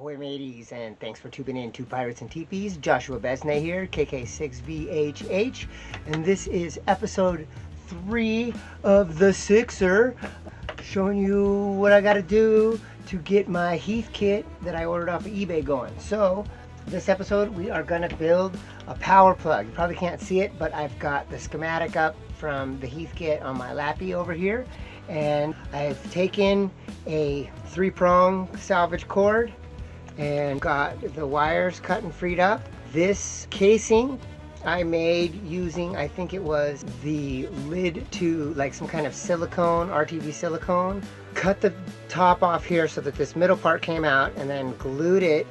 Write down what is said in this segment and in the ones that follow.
Ahoy mateys, and thanks for tuning in to Pirates and Teepees. Joshua WA8MPA here, KK6VHH, and this is episode 3 of the Sixer, showing you what I gotta do to get my Heathkit that I ordered off of eBay going. So, this episode we are gonna build a power plug. You probably can't see it, but I've got the schematic up from the Heathkit on my lappy over here, and I've taken a 3-prong salvage cord and got the wires cut and freed up. This casing I made using, I think it was the lid to like some kind of silicone, RTV silicone. Cut the top off here so that this middle part came out, and then glued it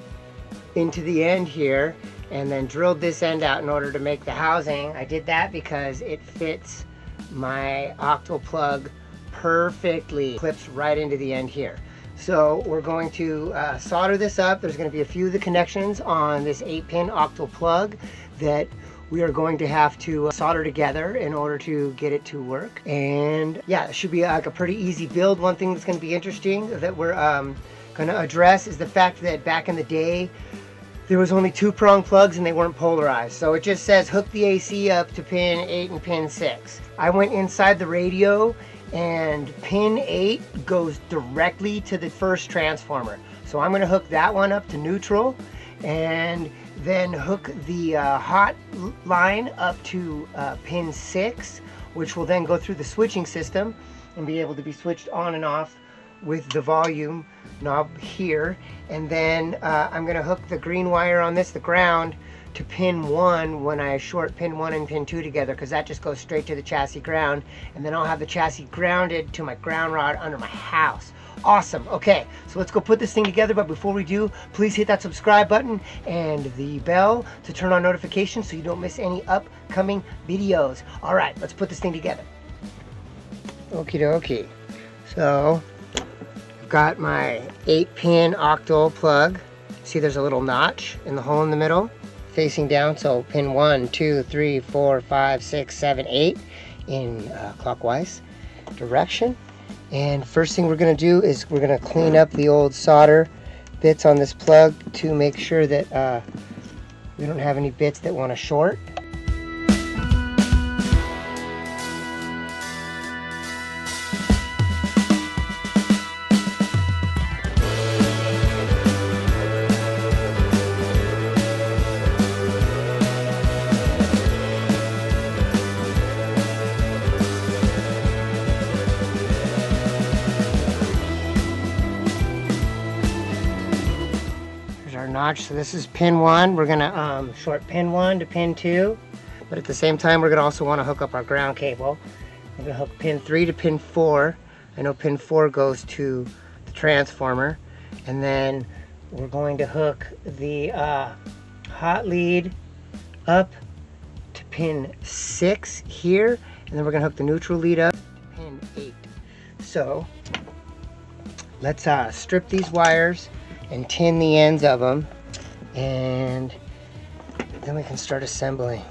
into the end here, and then drilled this end out in order to make the housing. I did that because it fits my octal plug perfectly, clips right into the end here. So we're going to solder this up. There's going to be a few of the connections on this 8-pin octal plug that we are going to have to solder together in order to get it to work. And yeah, it should be like a pretty easy build. One thing that's going to be interesting that we're going to address is the fact that back in the day there was only 2-prong plugs and they weren't polarized. So it just says hook the AC up to pin 8 and pin 6. I went inside the radio, and pin 8 goes directly to the first transformer. So I'm going to hook that one up to neutral, and then hook the hot line up to pin 6, which will then go through the switching system and be able to be switched on and off with the volume knob here. And then I'm going to hook the green wire on this, the ground, to pin 1 when I short pin 1 and pin 2 together, because that just goes straight to the chassis ground, and then I'll have the chassis grounded to my ground rod under my house. Awesome. Okay, so let's go put this thing together, but before we do, please hit that subscribe button and the bell to turn on notifications so you don't miss any upcoming videos. All right, let's put this thing together. Okie dokie. So I've got my 8-pin octal plug. See, there's a little notch in the hole in the middle facing down, so pin 1, 2, 3, 4, 5, 6, 7, 8 in clockwise direction. And first thing we're going to do is we're going to clean up the old solder bits on this plug to make sure that we don't have any bits that want to short. Our notch. So this is pin 1. We're gonna short pin 1 to pin 2, but at the same time we're gonna also want to hook up our ground cable. We're gonna hook pin 3 to pin 4. I know pin 4 goes to the transformer, and then we're going to hook the hot lead up to pin 6 here, and then we're gonna hook the neutral lead up to pin 8. So let's strip these wires and tin the ends of them, and then we can start assembling.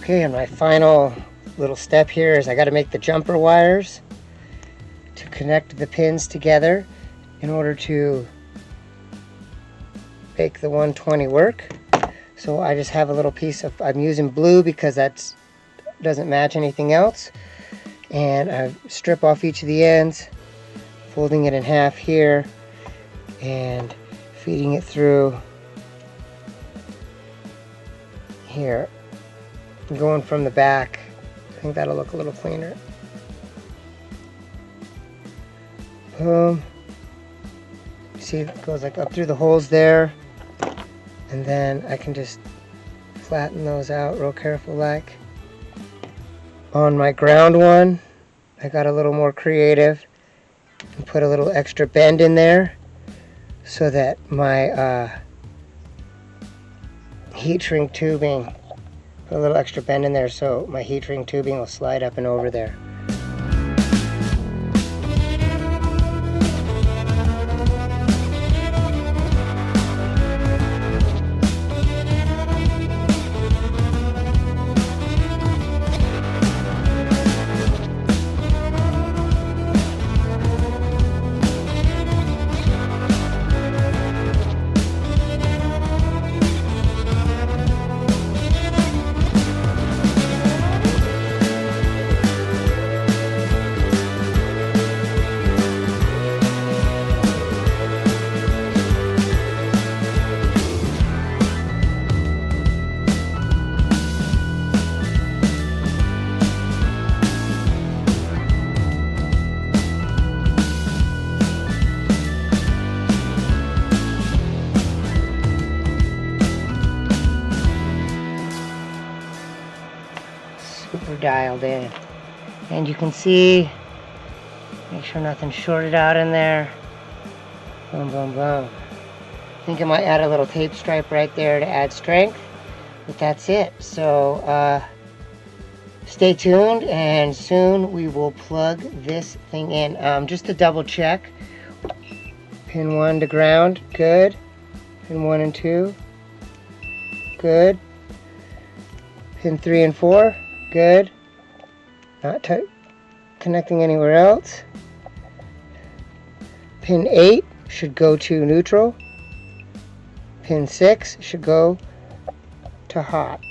Okay, and my final little step here is I got to make the jumper wires to connect the pins together in order to make the 120 work. So I just have a little piece of, I'm using blue because that doesn't match anything else. And I strip off each of the ends, folding it in half here, and feeding it through here. I'm going from the back. I think that'll look a little cleaner. Boom. See, it goes like up through the holes there. And then I can just flatten those out real careful like. On my ground one, I got a little more creative and put a little extra bend in there so that my heat shrink tubing, put a little extra bend in there so my heat shrink tubing will slide up and over there. Super dialed in, and you can see, make sure nothing's shorted out in there. Boom, boom, boom. I think I might add a little tape stripe right there to add strength, but that's it. So stay tuned, and soon we will plug this thing in. Just to double check, pin 1 to ground, good. Pin 1 and 2, good. Pin 3 and 4, good. Not connecting anywhere else. Pin 8 should go to neutral. Pin 6 should go to hot.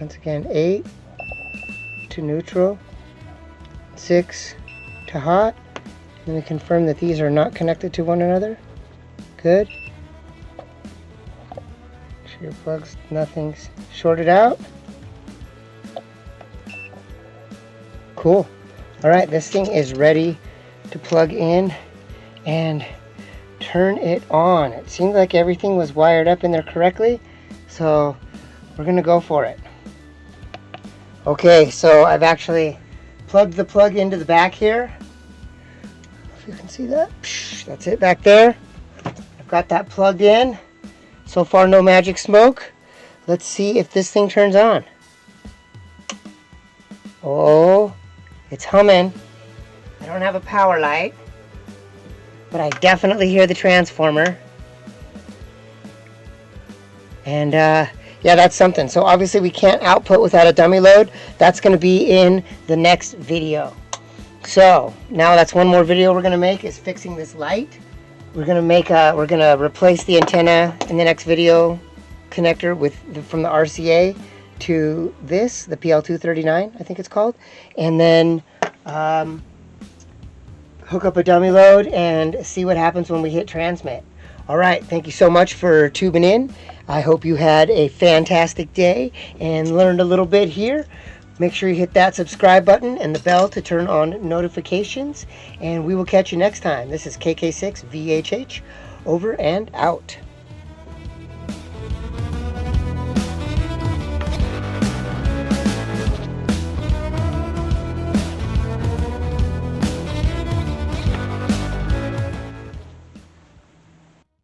Once again, 8 to neutral, 6 to hot. Let me confirm that these are not connected to one another. Good. Make sure your plugs, nothing's shorted out. Cool. Alright, this thing is ready to plug in and turn it on. It seemed like everything was wired up in there correctly, so we're gonna go for it. Okay, so I've actually plugged the plug into the back here. If you can see that. That's it back there. I've got that plugged in. So far, no magic smoke. Let's see if this thing turns on. Oh, it's humming. I don't have a power light, but I definitely hear the transformer. And yeah, that's something. So obviously we can't output without a dummy load. That's going to be in the next video. So now that's one more video we're going to make, is fixing this light. We're going to replace the antenna in the next video connector with from the RCA to this, the PL239, I think it's called, and then hook up a dummy load and see what happens when we hit transmit. All right, thank you so much for tubing in. I hope you had a fantastic day and learned a little bit here. Make sure you hit that subscribe button and the bell to turn on notifications, and we will catch you next time. This is KK6VHH, over and out.